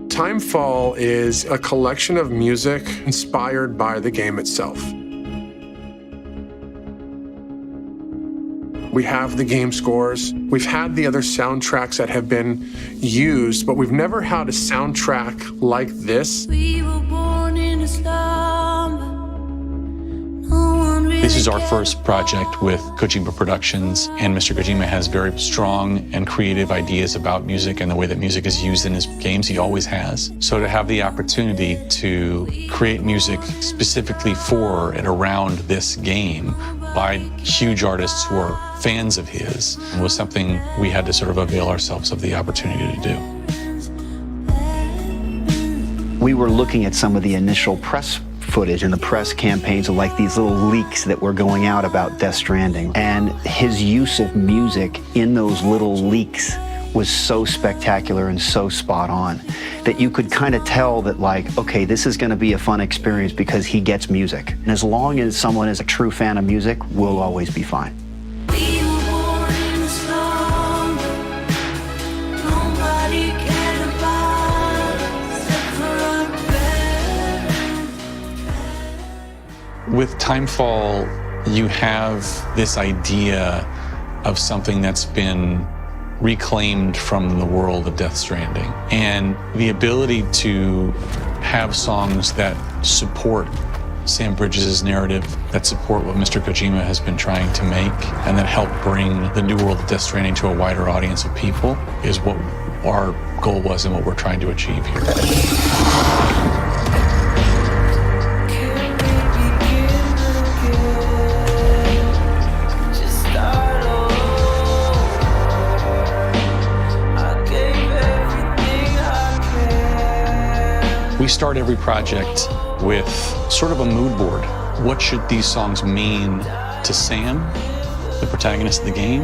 Timefall is a collection of music inspired by the game itself. We have the game scores. We've had the other soundtracks that have been used, but we've never had a soundtrack like this. We were born in a slumber. No one really This is our first project with Kojima Productions, and Mr. Kojima has very strong and creative ideas about music and the way that music is used in his games. He always has. So to have the opportunity to create music specifically for and around this game by huge artists who are fans of his was something we had to sort of avail ourselves of the opportunity to do. We were looking at some of the initial press footage and the press campaigns of like these little leaks that were going out about Death Stranding. And his use of music in those little leaks was so spectacular and so spot on that you could kind of tell that like, okay, this is going to be a fun experience because he gets music. And as long as someone is a true fan of music, we'll always be fine. We were born in a slumber. Nobody cared about us except for our parents. With Timefall, you have this idea of something that's been reclaimed from the world of Death Stranding, and the ability to have songs that support Sam Bridges' narrative, that support what Mr. Kojima has been trying to make, and that help bring the new world of Death Stranding to a wider audience of people is what our goal was and what we're trying to achieve here. We start every project with sort of a mood board. What should these songs mean to Sam, the protagonist of the game,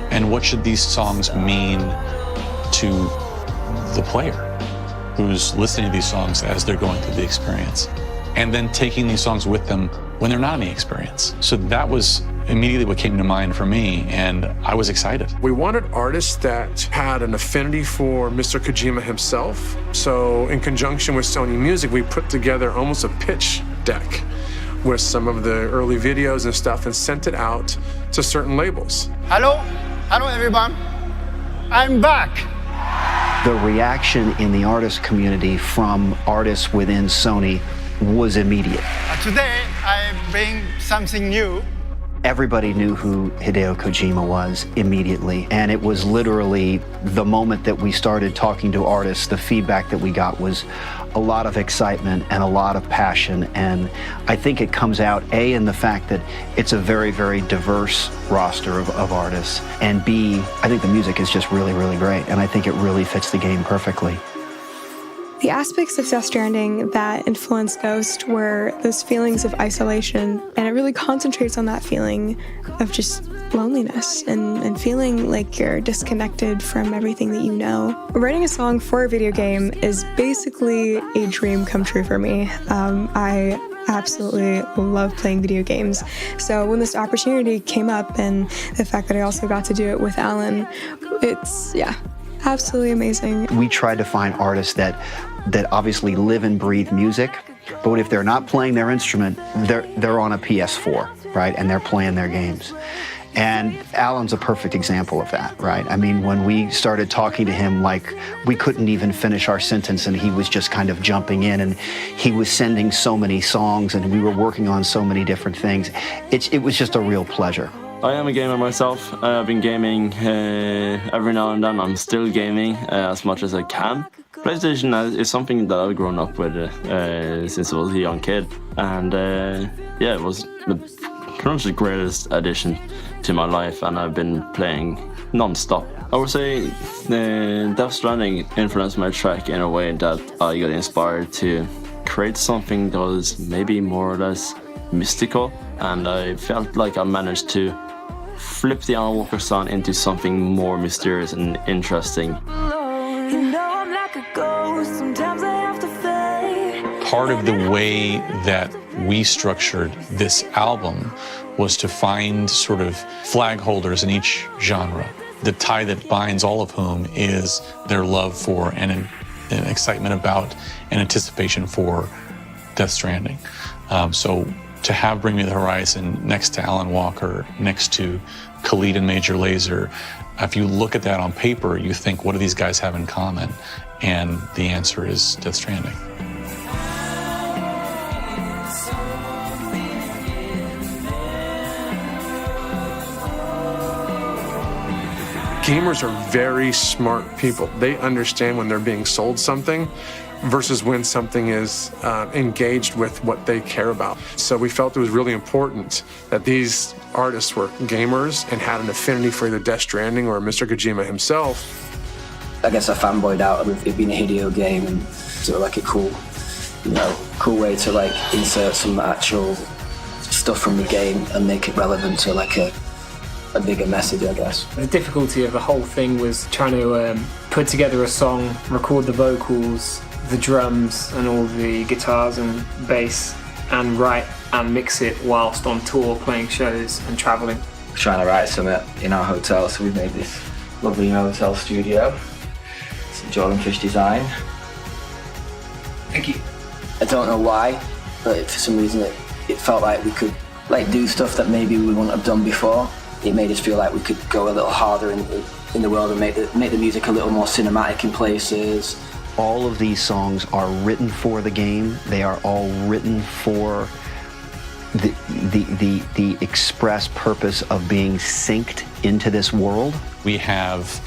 and what should these songs mean to the player who's listening to these songs as they're going through the experience, and then taking these songs with them when they're not in the experience. So that was immediately what came to mind for me, and I was excited. We wanted artists that had an affinity for Mr. Kojima himself. So in conjunction with Sony Music, we put together almost a pitch deck with some of the early videos and stuff and sent it out to certain labels. Hello everyone, I'm back. The reaction in the artist community from artists within Sony was immediate. Today I bring something new. Everybody knew who Hideo Kojima was immediately, and it was literally the moment that we started talking to artists, the feedback that we got was a lot of excitement and a lot of passion, and I think it comes out, A, in the fact that it's a very, very diverse roster of artists, and B, I think the music is just really, really great, and I think it really fits the game perfectly. The aspects of Death Stranding that influenced Ghost were those feelings of isolation, and it really concentrates on that feeling of just loneliness and feeling like you're disconnected from everything that you know. Writing a song for a video game is basically a dream come true for me. I absolutely love playing video games. So when this opportunity came up and the fact that I also got to do it with Alan, it's, yeah, absolutely amazing. We tried to find artists that obviously live and breathe music, but if they're not playing their instrument, they're on a PS4, right? And they're playing their games. And Alan's a perfect example of that, right? I mean, when we started talking to him, like, we couldn't even finish our sentence and he was just kind of jumping in, and he was sending so many songs and we were working on so many different things. It was just a real pleasure. I am a gamer myself. I've been gaming every now and then. I'm still gaming as much as I can. PlayStation is something that I've grown up with since I was a young kid. And yeah, it was pretty much the greatest addition to my life, and I've been playing non-stop. I would say Death Stranding influenced my track in a way that I got inspired to create something that was maybe more or less mystical, and I felt like I managed to flip the Alan Walker sound into something more mysterious and interesting. Part of the way that we structured this album was to find sort of flag holders in each genre. the tie that binds all of whom is their love for and excitement about and anticipation for Death Stranding. So to have Bring Me the Horizon next to Alan Walker, next to Khalid and Major Lazer, if you look at that on paper, you think, what do these guys have in common? And the answer is Death Stranding. Gamers are very smart people. They understand when they're being sold something versus when something is engaged with what they care about. So we felt it was really important that these artists were gamers and had an affinity for either Death Stranding or Mr. Kojima himself. I guess I fanboyed out of it being a Hideo game and sort of like a cool way to like insert some actual stuff from the game and make it relevant to like a bigger message, I guess. The difficulty of the whole thing was trying to put together a song, record the vocals, the drums and all the guitars and bass, and write and mix it whilst on tour, playing shows and travelling. We're trying to write something in our hotel, so we made this lovely hotel studio. It's a Jordan Fish design. Thank you. I don't know why, but for some reason it felt like we could like do stuff that maybe we wouldn't have done before. It made us feel like we could go a little harder in the world and make the music a little more cinematic in places. All of these songs are written for the game. They are all written for the express purpose of being synced into this world. We have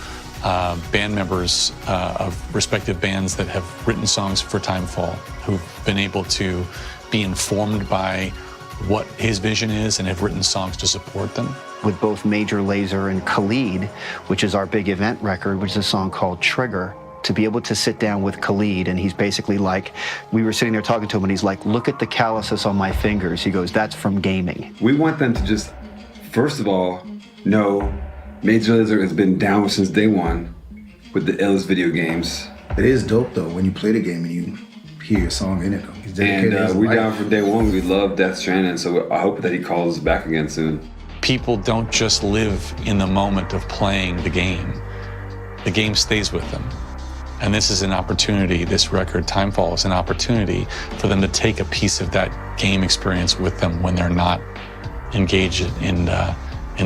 band members of respective bands that have written songs for Timefall who've been able to be informed by what his vision is and have written songs to support them. With both Major Lazer and Khalid, which is our big event record, which is a song called Trigger, to be able to sit down with Khalid, and he's basically like, we were sitting there talking to him, and he's like, look at the calluses on my fingers. He goes, that's from gaming. We want them to just, first of all, know Major Lazer has been down since day one with the illest video games. It is dope, though, when you play the game and you hear your song in it, though. He's dedicated and his we're life. down for day one. We love Death Stranding, so I hope that he calls us back again soon. People don't just live in the moment of playing the game. The game stays with them. And this is an opportunity, this record, Timefall, is an opportunity for them to take a piece of that game experience with them when they're not engaged in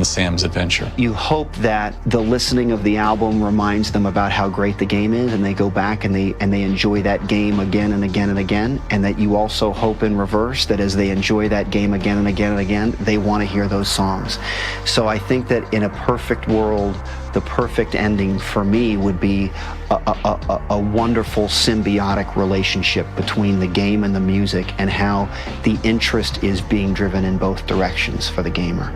Sam's adventure. You hope that the listening of the album reminds them about how great the game is, and they go back and they enjoy that game again and again and again, and that you also hope in reverse that as they enjoy that game again and again and again, they want to hear those songs. So I think that in a perfect world, the perfect ending for me would be a wonderful symbiotic relationship between the game and the music, and how the interest is being driven in both directions for the gamer.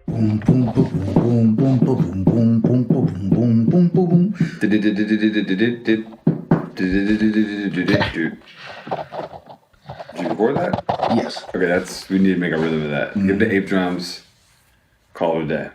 Boom, boom, boom, boom, boom, boom, boom, boom, boom, boom, boom, boom. Did you record that? Yes. Okay, we need to make a rhythm of that. Give the ape drums, call it a day.